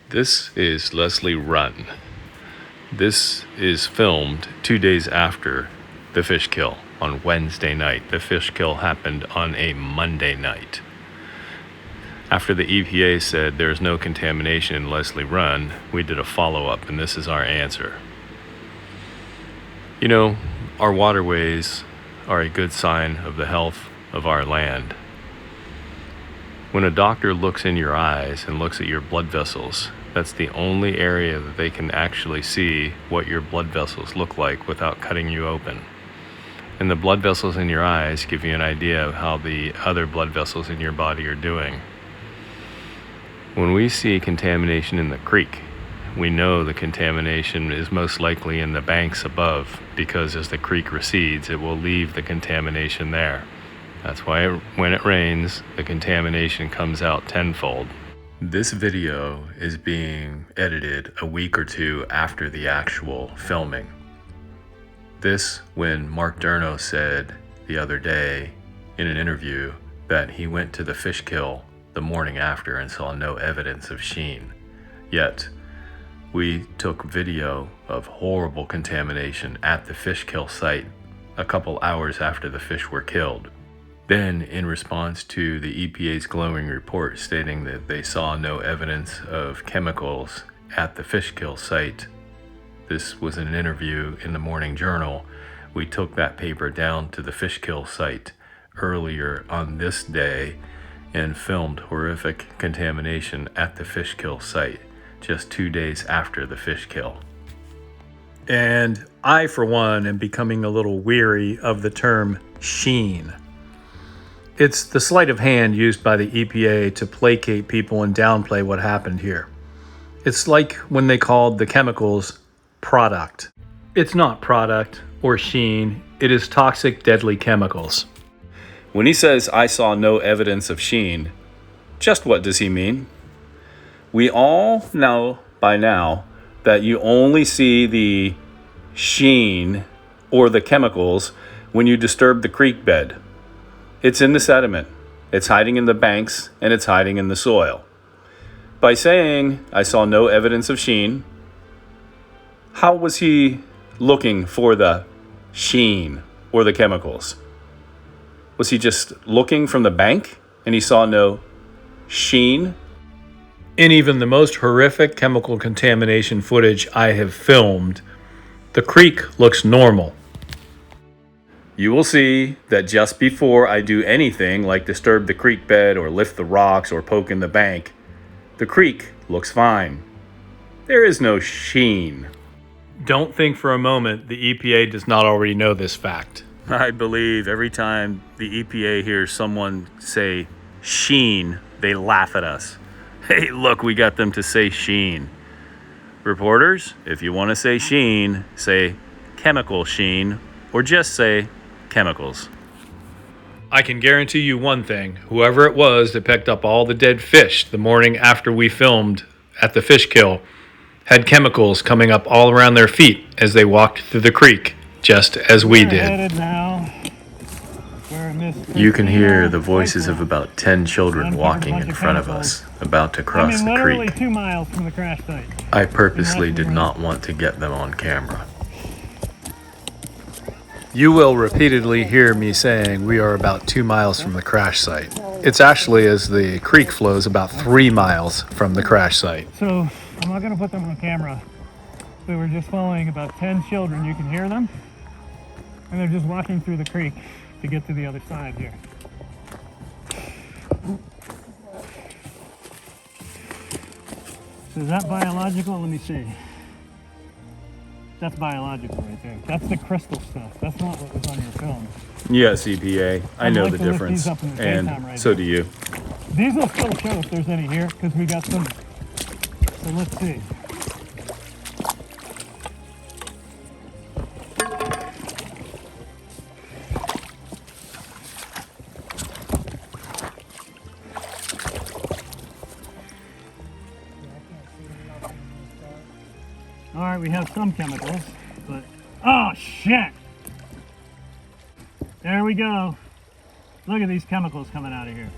This is Leslie Run. This is filmed 2 days after the fish kill on Wednesday night. The fish kill happened on a Monday night. After the EPA said there's no contamination in Leslie Run, we did a follow-up, and this is our answer. You know, our waterways are a good sign of the health of our land. When a doctor looks in your eyes and looks at your blood vessels, that's the only area that they can actually see what your blood vessels look like without cutting you open. And the blood vessels in your eyes give you an idea of how the other blood vessels in your body are doing. When we see contamination in the creek, we know the contamination is most likely in the banks above, because as the creek recedes, it will leave the contamination there. That's why when it rains, the contamination comes out tenfold. This video is being edited a week or two after the actual filming. This when Mark Durno said the other day in an interview that he went to the fish kill the morning after and saw no evidence of sheen. Yet, we took video of horrible contamination at the fish kill site a couple hours after the fish were killed. Then, in response to the EPA's glowing report stating that they saw no evidence of chemicals at the fish kill site, this was an interview in the Morning Journal. We took that paper down to the fish kill site earlier on this day and filmed horrific contamination at the fish kill site just 2 days after the fish kill. And I, for one, am becoming a little weary of the term sheen. It's the sleight of hand used by the EPA to placate people and downplay what happened here. It's like when they called the chemicals product. It's not product or sheen, it is toxic, deadly chemicals. When he says, "I saw no evidence of sheen," just what does he mean? We all know by now that you only see the sheen or the chemicals when you disturb the creek bed. It's in the sediment, it's hiding in the banks, and it's hiding in the soil. By saying, "I saw no evidence of sheen," how was he looking for the sheen or the chemicals? Was he just looking from the bank and he saw no sheen? In even the most horrific chemical contamination footage I have filmed, the creek looks normal. You will see that just before I do anything like disturb the creek bed or lift the rocks or poke in the bank, the creek looks fine. There is no sheen. Don't think for a moment the EPA does not already know this fact. I believe every time the EPA hears someone say sheen, they laugh at us. Hey, look, we got them to say sheen. Reporters, if you want to say sheen, say chemical sheen, or just say chemicals. I can guarantee you one thing. Whoever it was that picked up all the dead fish the morning after we filmed at the fish kill had chemicals coming up all around their feet as they walked through the creek, just as we did. You can hear the voices of about 10 children walking in front of us, about to cross the creek. 2 miles from the crash site. I purposely did not want to get them on camera. You will repeatedly hear me saying we are about 2 miles from the crash site. It's actually as the creek flows about 3 miles from the crash site. So I'm not going to put them on camera. We were just following about 10 children. You can hear them. And they're just walking through the creek to get to the other side here. So is that biological? Let me see. That's biological right there. That's the crystal stuff. That's not what was on your film. Yes, EPA. I know the like to lift difference. these up in the And daytime right so now. do you. These will still show if there's any here, because we got some. So let's see. All right, we have some chemicals, but oh shit! There we go. Look at these chemicals coming out of here.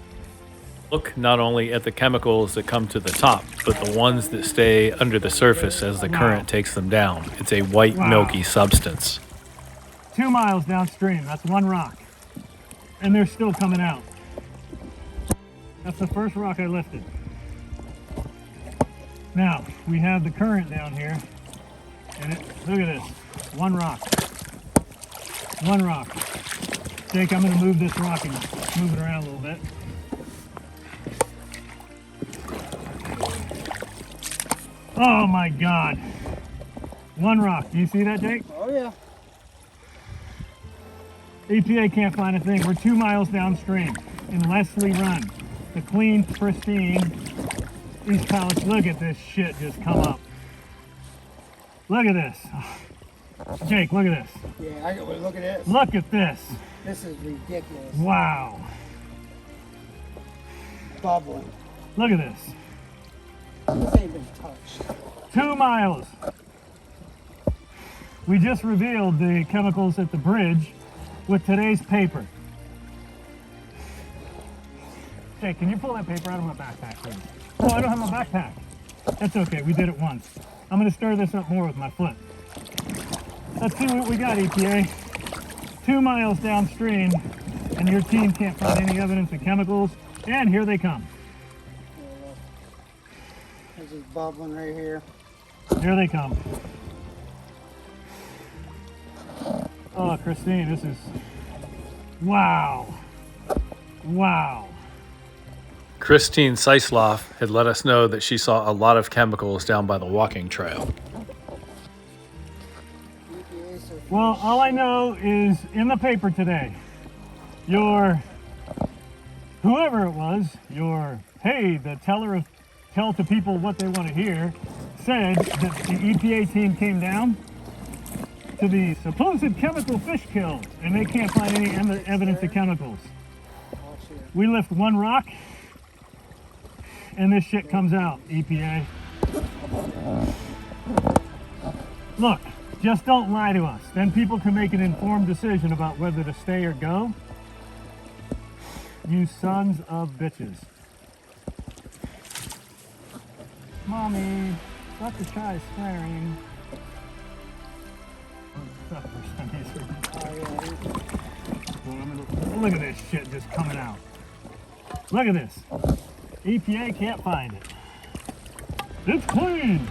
Look not only at the chemicals that come to the top, but the ones that stay under the surface as the current takes them down. It's a white, milky substance. 2 miles downstream, that's one rock. And they're still coming out. That's the first rock I lifted. Now, we have the current down here. And look at this, one rock. One rock. Jake, I'm gonna move this rock and move it around a little bit. Oh my God. One rock. Do you see that, Jake? Oh yeah. EPA can't find a thing. We're 2 miles downstream in Leslie Run. The clean, pristine East Palestine. Look at this shit just come up. Look at this. Jake, look at this. Yeah, I got look at this. Look at this. This is ridiculous. Wow. Bubbling. Look at this. This ain't been touched. 2 miles. We just revealed the chemicals at the bridge with today's paper. Jake, can you pull that paper out of my backpack, please? Oh, I don't have my backpack. That's okay, we did it once. I'm gonna stir this up more with my foot. Let's see what we got, EPA. 2 miles downstream, and your team can't find any evidence of chemicals, and here they come. This is bubbling right here. Here they come. Oh, Christine, this is, wow. Wow. Christine Seisloff had let us know that she saw a lot of chemicals down by the walking trail. Well, all I know is in the paper today, whoever it was, the tell to people what they want to hear, said that the EPA team came down to the supposed chemical fish kill, and they can't find any evidence of chemicals. We lift one rock, and this shit comes out, EPA. Look, just don't lie to us. Then people can make an informed decision about whether to stay or go. You sons of bitches. Mommy, Dr. Chai is swearing. Look at this shit just coming out. Look at this. EPA can't find it. It's clean.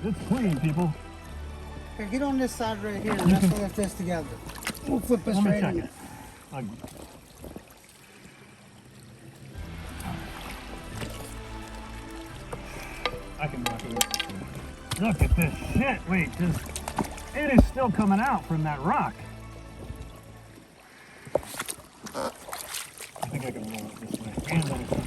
It's clean, people. Here, get on this side right here and let's lift this together. We'll flip this Let me right check in. it. I can rock it. Look at this shit. Wait, it is still coming out from that rock. I think I can roll it this way. And let it go.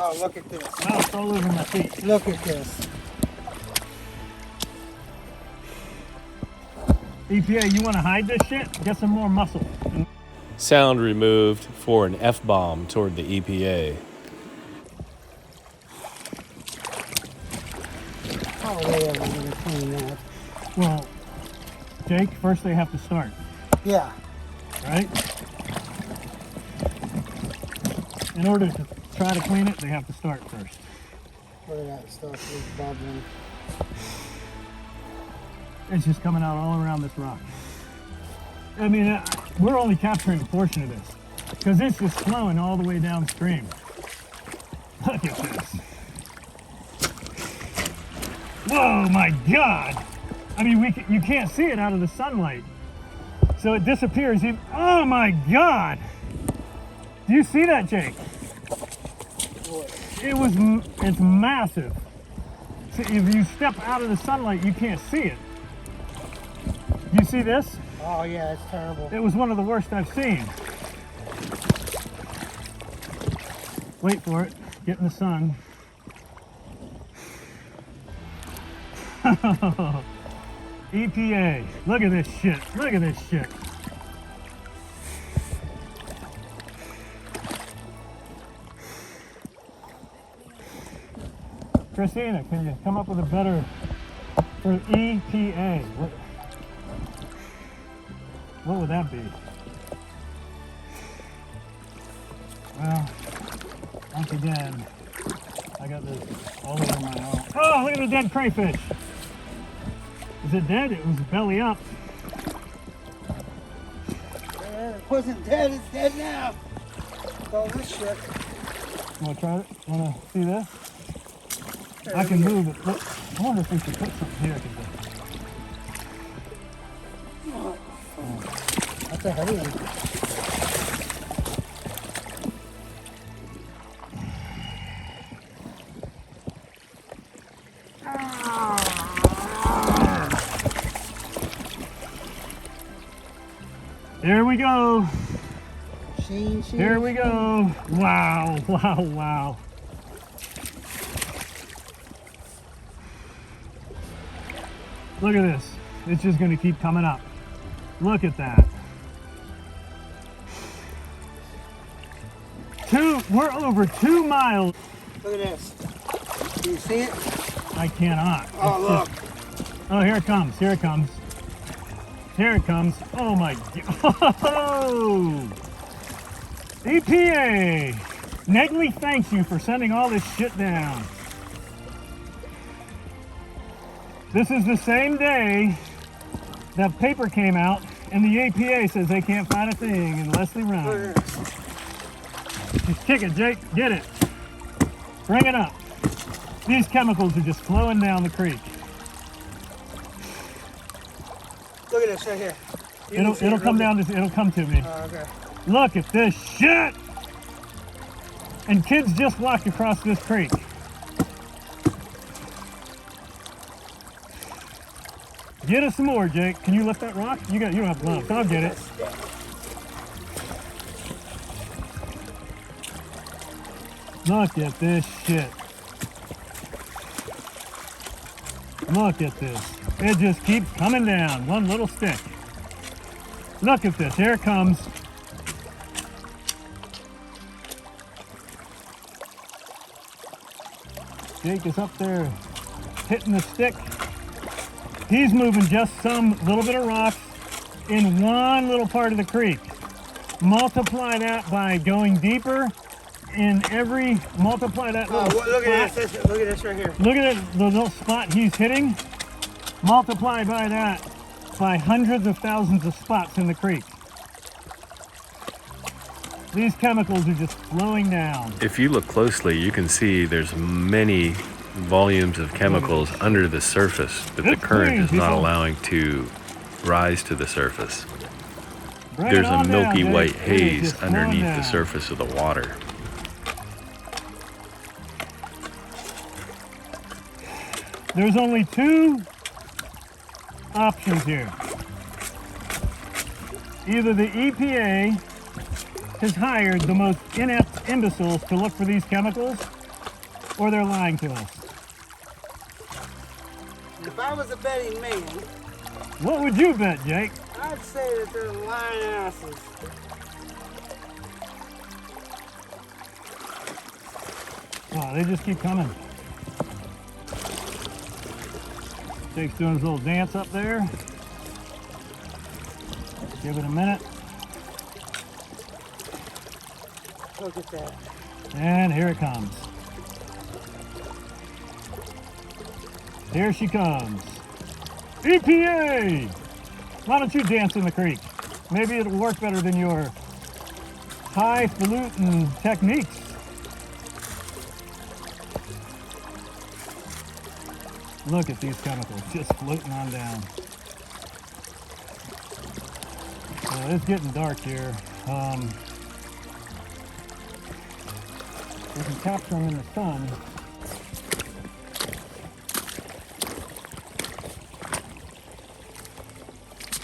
Oh, look at this. Wow, it's all over my feet. Look at this. EPA, you want to hide this shit? Get some more muscle. Sound removed for an F-bomb toward the EPA. Oh, yeah, we're going to clean that. Well, Jake, first they have to start, Yeah. right? In order to try to clean it, they have to start first. Look at that stuff is bubbling. It's just coming out all around this rock. I mean, we're only capturing a portion of this because it's just flowing all the way downstream. Look at this. Whoa, my God. I mean, you can't see it out of the sunlight. So it disappears. Oh my God. Do you see that, Jake? It's massive. So if you step out of the sunlight, you can't see it. You see this? Oh, yeah, it's terrible. It was one of the worst I've seen. Wait for it. Get in the sun. EPA. Look at this shit. Look at this shit. Christina, can you come up with a better for EPA? What would that be? Well, once again, I got this all over my arm. Oh, look at the dead crayfish. Is it dead? It was belly up. It wasn't dead, it's dead now. All this shit. You want to try it? Want to see this? There, I can let me move it. Look, I wonder if we should put something here. That's a heavy one. Here we go. Sheen. Here we go. Wow, wow, wow. Look at this. It's just going to keep coming up. Look at that. We're over 2 miles. Look at this. Can you see it? I cannot. Oh, look. Oh, here it comes. Here it comes. Here it comes. Oh my God. Oh! EPA! Negley thanks you for sending all this shit down. This is the same day that paper came out and the EPA says they can't find a thing in Leslie Look Run. at this. Just kick it, Jake. Get it. Bring it up. These chemicals are just flowing down the creek. Look at this right here. You can see It'll it come real down to, it'll come to me. good. Oh, okay. Look at this shit! And kids just walked across this creek. Get us some more, Jake. Can you lift that rock? You don't have gloves. I'll get it. Look at this shit. Look at this. It just keeps coming down. One little stick. Look at this. Here it comes. Jake is up there hitting the stick. He's moving just some little bit of rocks in one little part of the creek. Multiply that by going deeper in every, multiply that Oh, little look at spot. this. Look at this right here. Look at it, the little spot he's hitting. Multiply by that by hundreds of thousands of spots in the creek. These chemicals are just flowing down. If you look closely, you can see there's many volumes of chemicals under the surface that the It's current clean, is not people. allowing to rise to the surface. Bring it There's a on down, milky Jake. white It is haze just flowing underneath the down. surface of the water. There's only two options here. Either the EPA has hired the most inept imbeciles to look for these chemicals, or they're lying to us. If I was a betting man, What would you bet, Jake? I'd say that they're lying asses. Oh, they just keep coming. Jake's doing his little dance up there. Give it a minute. Look at that. And here it comes. Here she comes. EPA! Why don't you dance in the creek? Maybe it'll work better than your highfalutin techniques. Look at these chemicals just floating on down. It's getting dark here. We can capture them in the sun.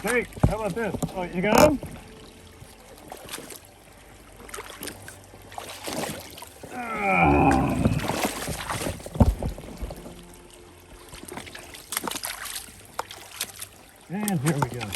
Jake, how about this? Oh, you got them? And here we go.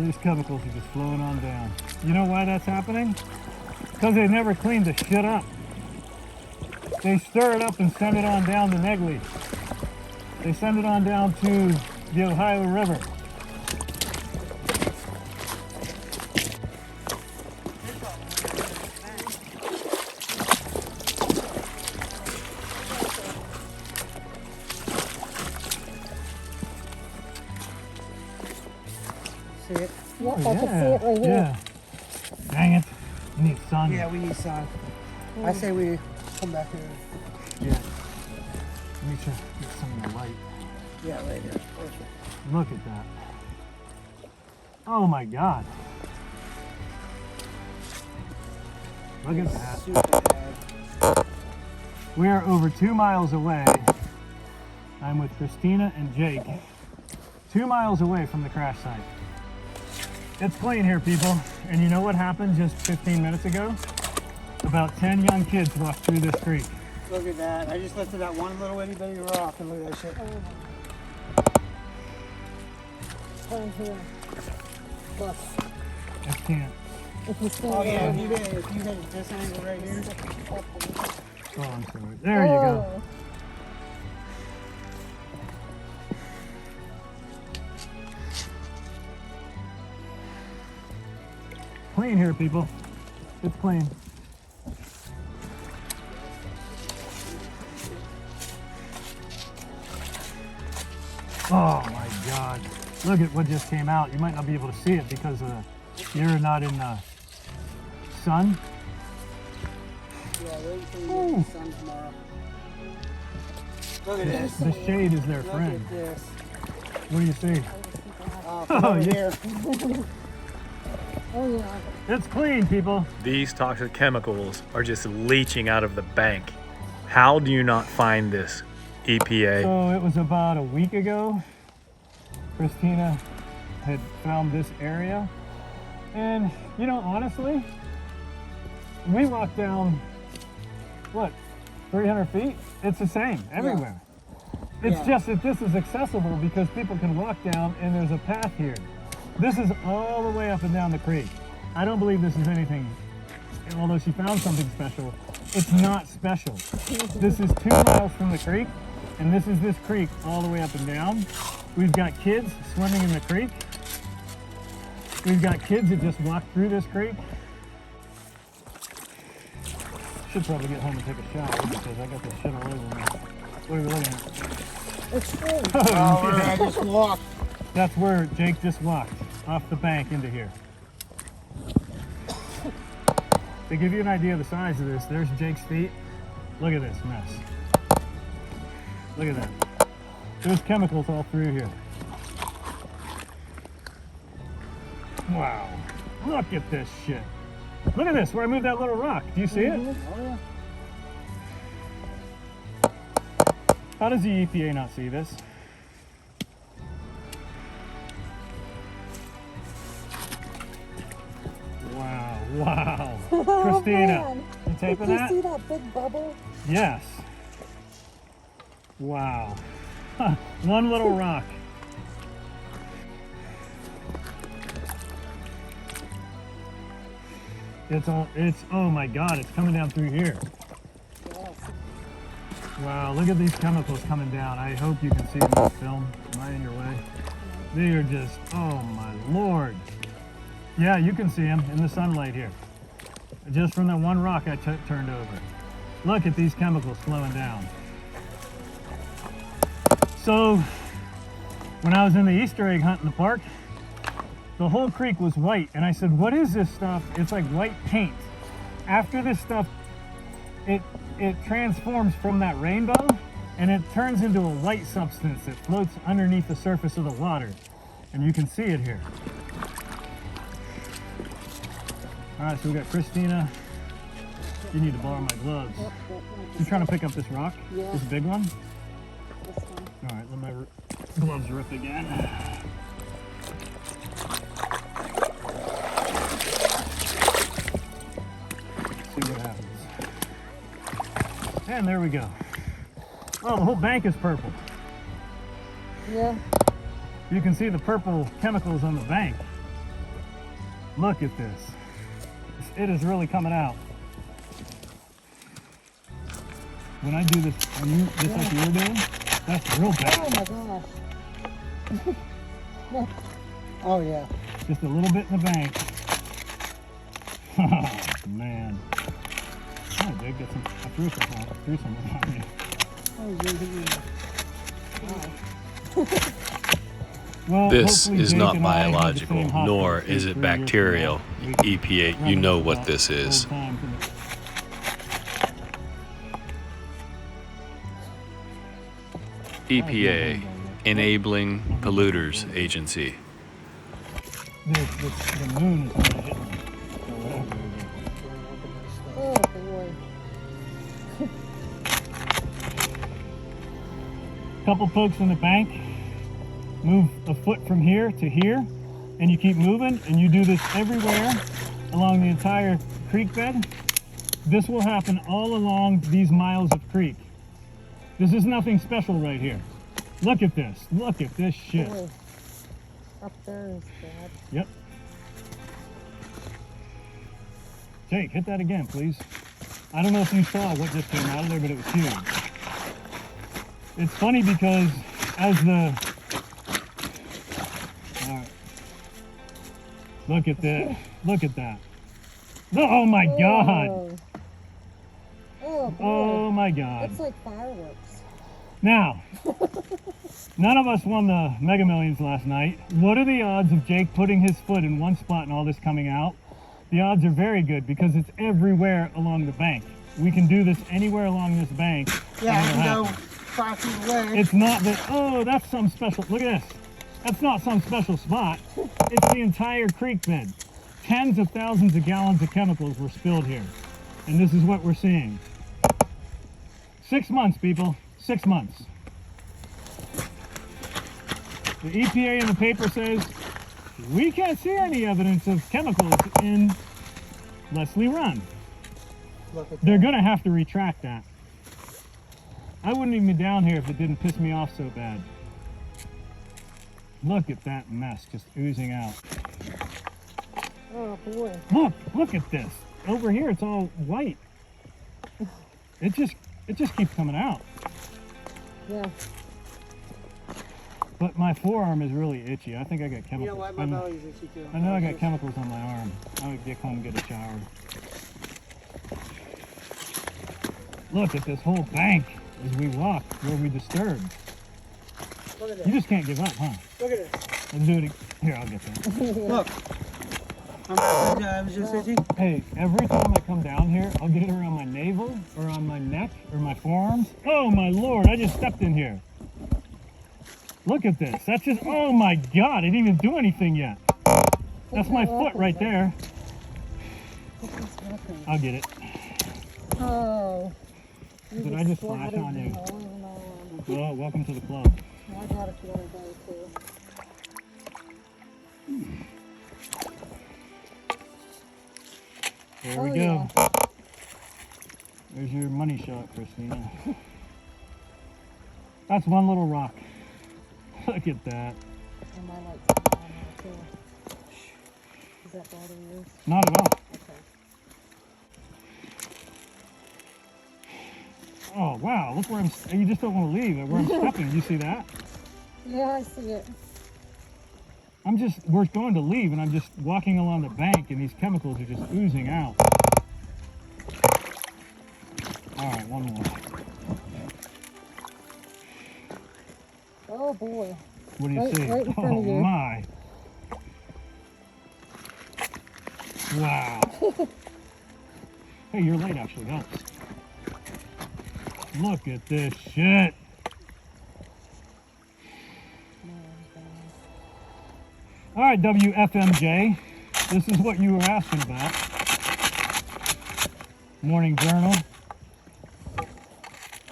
these chemicals are just flowing on down. You know why that's happening? Because they never cleaned the shit up. They stir it up and send it on down to Negley. They send it on down to the Ohio River. See it? Yep, I can see it right here. Yeah. Dang it. We need sun. Yeah, we need sun. I say we come back here. Yeah. Let me try to get some of the light. Yeah, right here. Perfect. Look at that. Oh my God. Look at that. Super bad. We are over 2 miles away. I'm with Christina and Jake. 2 miles away from the crash site. It's clean here, people. And you know what happened just 15 minutes ago? About 10 young kids walked through this creek. Look at that. I just lifted that one little itty bitty rock and look at that shit. Down here. Look, I can't. if you see Oh it yeah, over if you hit this angle right here. Oh, I'm sorry. There you go. Oh, Clean here, people. It's clean. Oh my God. Look at what just came out. You might not be able to see it because you're not in the sun. Yeah, wait until you get the sun tomorrow. Look at this. The shade is their Look friend. at this. What do you see? From over yeah. here. oh yeah. It's clean, people. These toxic chemicals are just leaching out of the bank. How do you not find this, EPA? So it was about a week ago. Christina had found this area. And, you know, honestly, we walked down, what, 300 feet? It's the same everywhere. It's Yeah. just that this is accessible because people can walk down and there's a path here. This is all the way up and down the creek. I don't believe this is anything, although she found something special, it's not special. This is 2 miles from the creek, and this is this creek all the way up and down. We've got kids swimming in the creek. We've got kids that just walk through this creek. Should probably get home and take a shower because I got this shit all over me. What are we looking at? It's full. Oh, where I just walked. That's where Jake just walked, off the bank into here. To give you an idea of the size of this, there's Jake's feet. Look at this mess. Look at that. There's chemicals all through here. Wow. Look at this shit. Look at this, where I moved that little rock. Do you see it? Oh yeah. How does the EPA not see this? Wow, wow. Christina, man. you taping Did you that? see that big bubble? Yes. Wow. Huh, one little rock. Oh my God, it's coming down through here. Yes. Wow, look at these chemicals coming down. I hope you can see them in the film. Am I in your way? They are just, oh my Lord. Yeah, you can see them in the sunlight here. Just from that one rock I turned over. Look at these chemicals flowing down. So, when I was in the Easter egg hunt in the park, the whole creek was white, and I said, what is this stuff? It's like white paint. After this stuff, it transforms from that rainbow, and it turns into a white substance that floats underneath the surface of the water. And you can see it here. All right, so we got Christina. You need to borrow my gloves. Yep, yep, You trying to pick up this rock? Yeah. This big one? This one. All right, let my gloves rip again. See what happens. And there we go. Oh, the whole bank is purple. Yeah. You can see the purple chemicals on the bank. Look at this. It is really coming out. When I do this, just like you were doing, that's real Oh bad. my gosh. Oh yeah. Just a little bit in the bank. Oh man. Oh, dude, get some. I threw some on you. Oh yeah. Well, This hopefully is Jake not and I have the biological, same hospital nor suit is for it years from bacterial. now. EPA, you know what this is. Old times in the- EPA, Enabling Polluters Agency. The moon is going to hit me. Or whatever it is. Oh boy. Couple pokes in the bank, move a foot from here to here, and you keep moving, and you do this everywhere along the entire creek bed. This will happen all along these miles of creek. This is nothing special right here. Look at this. Look at this shit. Boy. Up there is bad. Yep. Jake, hit that again, please. I don't know if you saw what just came out of there, but it was huge. It's funny because as the... All right. Look at that. Look at that. Oh my God. Oh boy. Oh my God. It's like fireworks. Now, none of us won the Mega Millions last night. What are the odds of Jake putting his foot in one spot and all this coming out? The odds are very good because it's everywhere along the bank. We can do this anywhere along this bank. Yeah, I and it'll can go happen. 5 feet away. It's not that, oh, that's some special, look at this. That's not some special spot. It's the entire creek bed. Tens of thousands of gallons of chemicals were spilled here. And this is what we're seeing. 6 months, people. 6 months. The EPA in the paper says, we can't see any evidence of chemicals in Leslie Run. Look at They're that. gonna have to retract that. I wouldn't even be down here if it didn't piss me off so bad. Look at that mess just oozing out. Oh boy. Look at this. Over here it's all white. It just keeps coming out. Yeah. But my forearm is really itchy. I think I got chemicals. You know what? My belly's itchy too. I know I got chemicals on my arm. I would get home and get a shower. Look at this whole bank as we walk where we disturb. Look at You this. just can't give up, huh? Look at this. Let's do it. Here, I'll get that. Look. I was just itchy. Hey, every time I come down here, I'll get it around my navel or on my neck or my forearms. Oh my Lord, I just stepped in here. Look at this. That's just, oh my God, I didn't even do anything yet. That's my foot right there. I'll get it. Oh. You Did just I just splattered flash on you? all over my arm. Well, welcome to the club. I got it the other day too. There we Oh, go. yeah. There's your money shot, Christina. That's one little rock. Look at that. And my light's on there too. Does that bother you? Not at all. Okay. Oh, wow. Look where you just don't want to leave. Where I'm stepping. You see that? Yeah, I see it. We're going to leave and I'm just walking along the bank and these chemicals are just oozing out. All right, one more. Oh boy. What do you Right- see? right in front Oh of you. my. Wow. Hey, your light actually helps. Look at this shit. All right, WFMJ. This is what you were asking about. Morning Journal.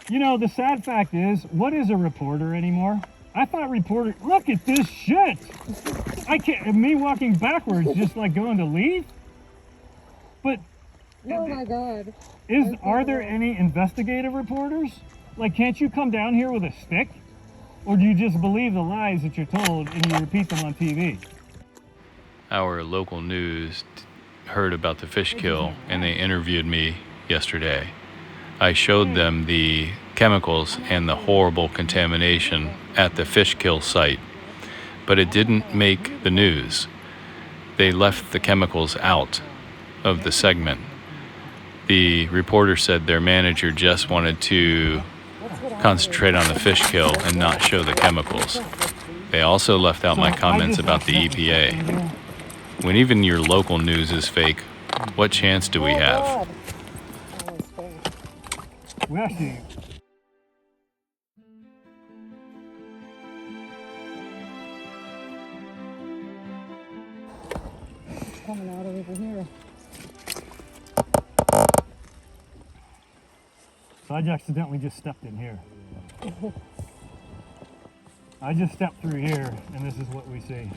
You know, the sad fact is, what is a reporter anymore? I thought reporter, look at this shit. I can't, me walking backwards just like going to leave? But Oh my God. are there any investigative reporters? Like, can't you come down here with a stick? Or do you just believe the lies that you're told and you repeat them on TV? our local news heard about the fish kill and they interviewed me yesterday. I showed them the chemicals and the horrible contamination at the fish kill site, but it didn't make the news. They left the chemicals out of the segment. The reporter said their manager just wanted to concentrate on the fish kill and not show the chemicals. They also left out my comments about the EPA. When even your local news is fake, what chance do we have? Oh, it's fake. We actually, It's coming out over here. so I accidentally just stepped in here. I just stepped through here, and this is what we see.